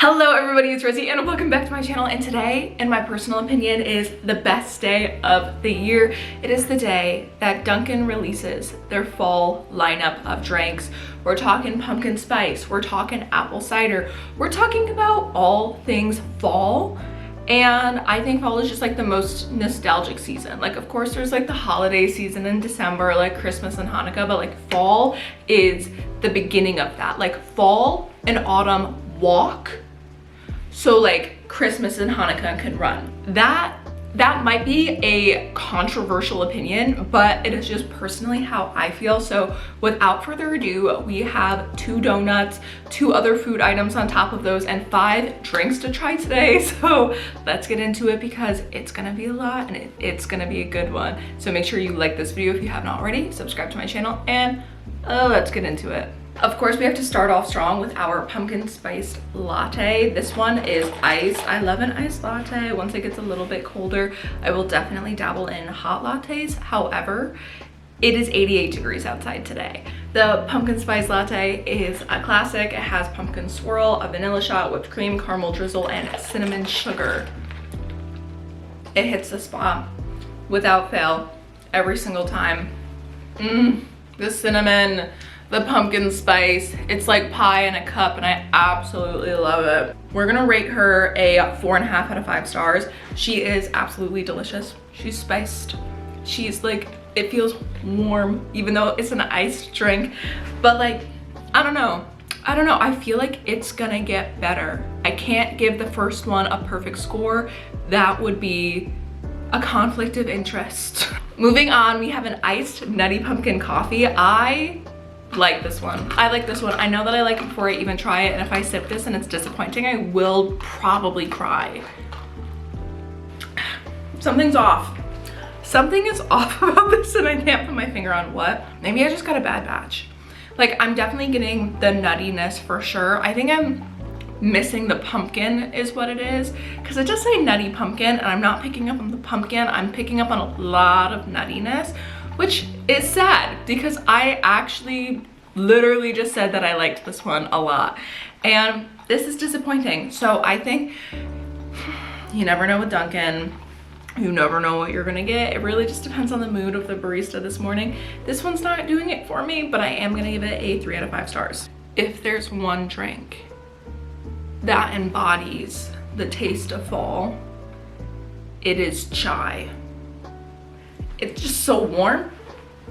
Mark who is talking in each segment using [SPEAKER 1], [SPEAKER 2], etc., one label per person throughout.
[SPEAKER 1] Hello everybody, it's Rosie and welcome back to my channel, and today, in my personal opinion, is the best day of the year. It is the day that Dunkin releases their fall lineup of drinks. We're talking pumpkin spice, we're talking apple cider, we're talking about all things fall. And I think fall is just like the most nostalgic season. Like, of course, there's like the holiday season in December, like Christmas and Hanukkah, but like fall is the beginning of that. Like fall and autumn walk, so like Christmas and Hanukkah can run. That might be a controversial opinion, but it is just personally how I feel. So without further ado, we have 2 donuts, 2 other food items on top of those, and 5 drinks to try today. So let's get into it because it's gonna be a lot and it's gonna be a good one. So make sure you like this video if you haven't already, subscribe to my channel, and let's get into it. Of course, we have to start off strong with our pumpkin spiced latte. This one is iced. I love an iced latte. Once it gets a little bit colder, I will definitely dabble in hot lattes. However, it is 88 degrees outside today. The pumpkin spice latte is a classic. It has pumpkin swirl, a vanilla shot, whipped cream, caramel drizzle, and cinnamon sugar. It hits the spot without fail every single time. The cinnamon, the pumpkin spice, it's like pie in a cup and I absolutely love it. We're gonna rate her a 4.5 out of 5 stars. She is absolutely delicious. She's spiced. She's like, it feels warm even though it's an iced drink, but like, I don't know. I feel like it's gonna get better. I can't give the first one a perfect score. That would be a conflict of interest. Moving on, we have an iced nutty pumpkin coffee. I like this one. I like this one. I know that I like it before I even try it, and if I sip this and it's disappointing, I will probably cry. Something's off. Something is off about this and I can't put my finger on what. Maybe I just got a bad batch. Like, I'm definitely getting the nuttiness for sure. I think I'm missing the pumpkin is what it is, because it does say nutty pumpkin and I'm not picking up on the pumpkin. I'm picking up on a lot of nuttiness, which is sad because I actually literally just said that I liked this one a lot, and this is disappointing. So I think you never know with Dunkin'. You never know what you're gonna get. It really just depends on the mood of the barista this morning. This one's not doing it for me, but I am gonna give it a 3 out of 5 stars. If there's one drink that embodies the taste of fall, it is chai. It's just so warm,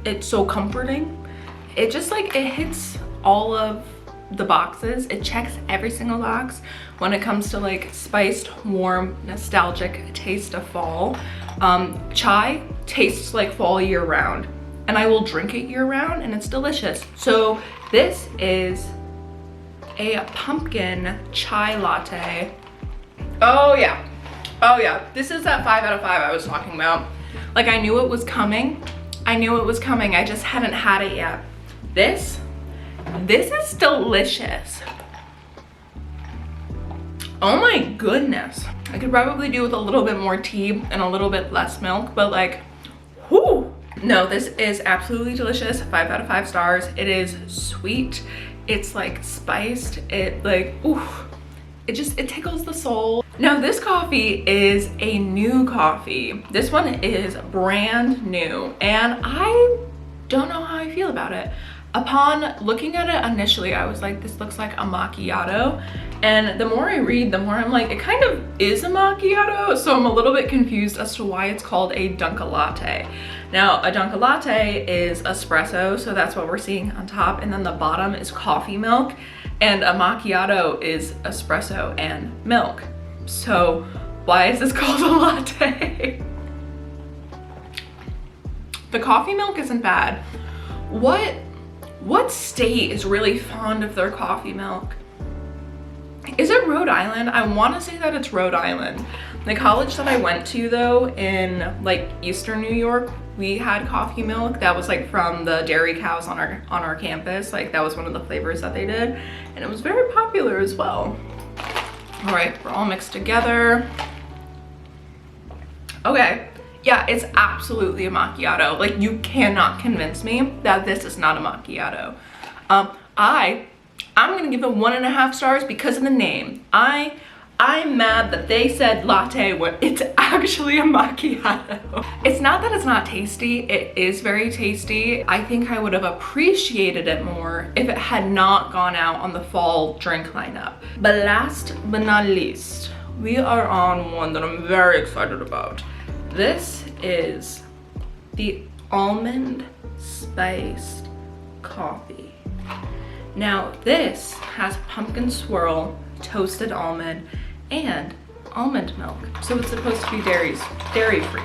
[SPEAKER 1] it's so comforting. It just like, it hits all of the boxes. It checks every single box when it comes to like spiced, warm, nostalgic taste of fall. Chai tastes like fall year round, and I will drink it year round and it's delicious. So this is a pumpkin chai latte. Oh yeah, this is that 5 out of 5 I was talking about. Like, I knew it was coming. I just hadn't had it yet. This is delicious. Oh my goodness. I could probably do with a little bit more tea and a little bit less milk, but like, whoo. No, this is absolutely delicious. 5 out of 5 stars. It is sweet. It's like spiced. It like, oof. It tickles the soul. Now this coffee is a new coffee. This one is brand new and I don't know how I feel about it. Upon looking at it initially, I was like, this looks like a macchiato. And the more I read, the more I'm like, it kind of is a macchiato. So I'm a little bit confused as to why it's called a Dunkalatte. Now, a Dunkalatte is espresso, so that's what we're seeing on top. And then the bottom is coffee milk. And a macchiato is espresso and milk. So why is this called a latte? The coffee milk isn't bad. What state is really fond of their coffee milk? Is it Rhode Island? I want to say that it's Rhode Island. The college that I went to though, in like Eastern New York, we had coffee milk that was like from the dairy cows on our campus. Like, that was one of the flavors that they did, and it was very popular as well. All right, we're all mixed together. Okay, yeah, it's absolutely a macchiato. Like, you cannot convince me that this is not a macchiato. I I'm gonna give it 1.5 stars because of the name. I'm mad that they said latte when it's actually a macchiato. It's not that it's not tasty, it is very tasty. I think I would have appreciated it more if it had not gone out on the fall drink lineup. But last but not least, we are on one that I'm very excited about. This is the almond spiced coffee. Now this has pumpkin swirl, toasted almond, and almond milk, so it's supposed to be dairy free.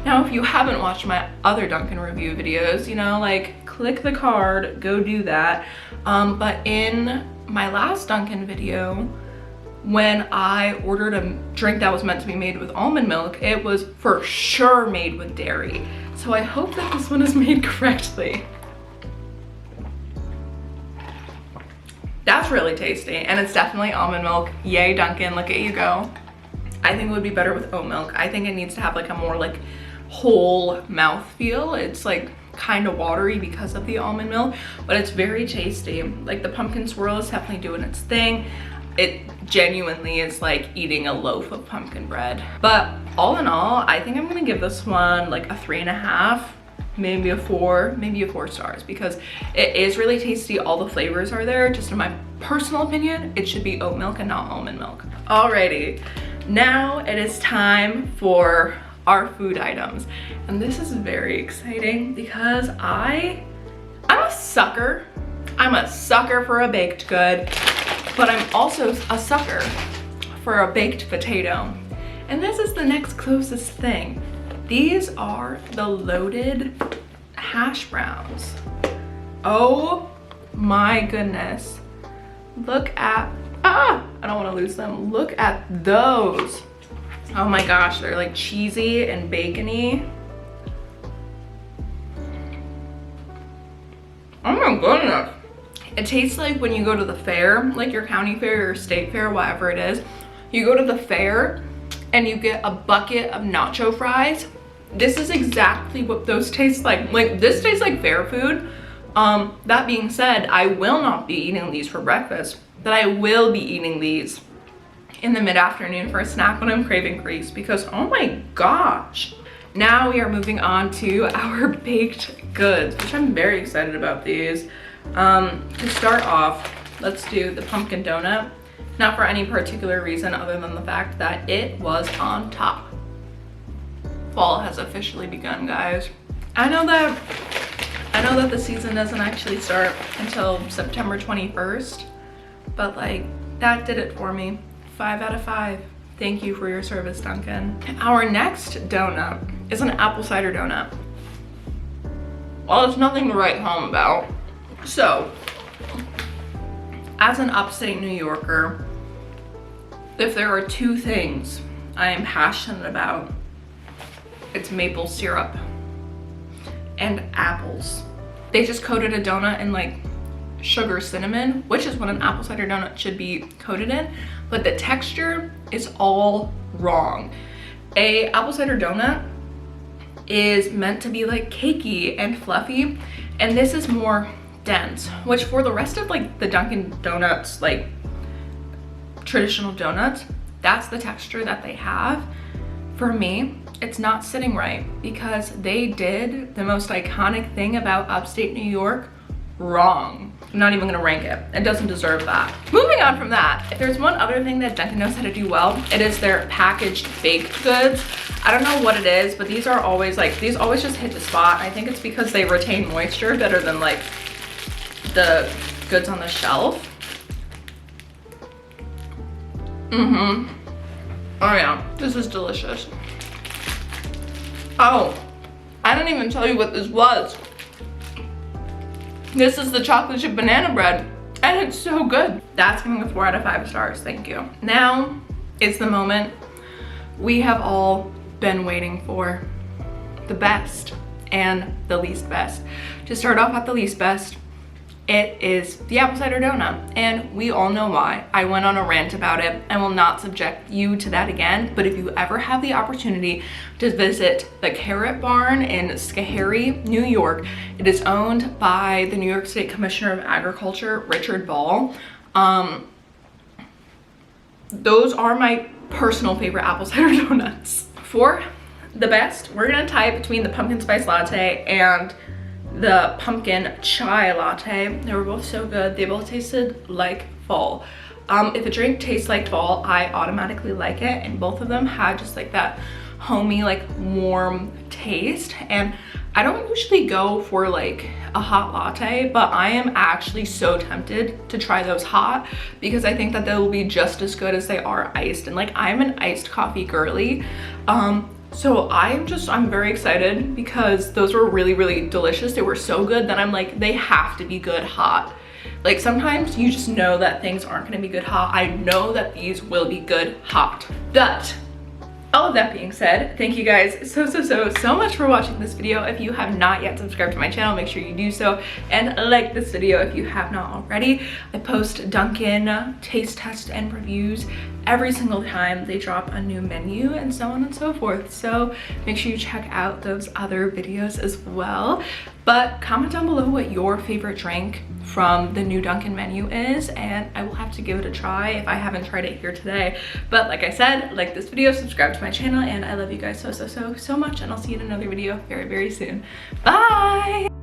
[SPEAKER 1] Now if you haven't watched my other Dunkin review videos, you know, like click the card, go do that. But in my last Dunkin video, when I ordered a drink that was meant to be made with almond milk, it was for sure made with dairy. So I hope that this one is made correctly. That's really tasty, and it's definitely almond milk. Yay, Dunkin', look at you go. I think it would be better with oat milk. I think it needs to have like a more like whole mouth feel. It's like kind of watery because of the almond milk, but it's very tasty. Like the pumpkin swirl is definitely doing its thing. It genuinely is like eating a loaf of pumpkin bread. But all in all, I think I'm gonna give this one like a 3.5. Maybe a 4 stars, because it is really tasty. All the flavors are there. Just in my personal opinion, it should be oat milk and not almond milk. Alrighty, now it is time for our food items, and this is very exciting because I'm a sucker. I'm a sucker for a baked good, but I'm also a sucker for a baked potato, and this is the next closest thing. These are the loaded hash browns. Oh my goodness. Look at, I don't want to lose them. Look at those. Oh my gosh, they're like cheesy and bacony. Oh my goodness. It tastes like when you go to the fair, like your county fair or state fair, whatever it is. You go to the fair and you get a bucket of nacho fries. This is exactly what those taste like. Like this tastes like fair food. That being said, I will not be eating these for breakfast, but I will be eating these in the mid-afternoon for a snack when I'm craving grease, because oh my gosh. Now we are moving on to our baked goods, which I'm very excited about these. To start off, let's do the pumpkin donut. Not for any particular reason other than the fact that it was on top. Fall has officially begun, guys. I know that the season doesn't actually start until September 21st, but like that did it for me. 5 out of 5. Thank you for your service, Dunkin. Our next donut is an apple cider donut. Well, it's nothing to write home about. So, as an upstate New Yorker, if there are 2 things I am passionate about, it's maple syrup and apples. They just coated a donut in like sugar cinnamon, which is what an apple cider donut should be coated in, but the texture is all wrong. A apple cider donut is meant to be like cakey and fluffy, and this is more dense, which for the rest of like the Dunkin' Donuts, like traditional donuts, that's the texture that they have. For me, it's not sitting right because they did the most iconic thing about upstate New York wrong. I'm not even gonna rank it. It doesn't deserve that. Moving on from that, if there's one other thing that Dunkin' knows how to do well, it is their packaged baked goods. I don't know what it is, but these are always like, these always just hit the spot. I think it's because they retain moisture better than like the goods on the shelf. Oh yeah, this is delicious. Oh, I didn't even tell you what this was. This is the chocolate chip banana bread, and it's so good. That's giving a 4 out of 5 stars, thank you. Now is the moment we have all been waiting for. The best and the least best. To start off at the least best, it is the apple cider donut, and we all know why. I went on a rant about it. I will not subject you to that again, but if you ever have the opportunity to visit the Carrot Barn in Schoharie, New York, it is owned by the New York State Commissioner of Agriculture, Richard Ball. Those are my personal favorite apple cider donuts. For the best, we're gonna tie it between the pumpkin spice latte and the pumpkin chai latte. They were both so good. They both tasted like fall. If a drink tastes like fall, I automatically like it, and both of them had just like that homey, like warm taste. And I don't usually go for like a hot latte, but I am actually so tempted to try those hot because I think that they will be just as good as they are iced. And like, I'm an iced coffee girly. So I'm very excited because those were really, really delicious. They were so good that I'm like, they have to be good hot. Like, sometimes you just know that things aren't gonna be good hot. I know that these will be good hot. But all of that being said, thank you guys so much for watching this video. If you have not yet subscribed to my channel, make sure you do so, and like this video if you have not already. I post Dunkin taste tests and reviews every single time they drop a new menu and so on and so forth. So make sure you check out those other videos as well. But comment down below what your favorite drink from the new Dunkin menu is, and I will have to give it a try if I haven't tried it here today. But like I said, like this video, subscribe to my channel, and I love you guys so much, and I'll see you in another video very, very soon. Bye!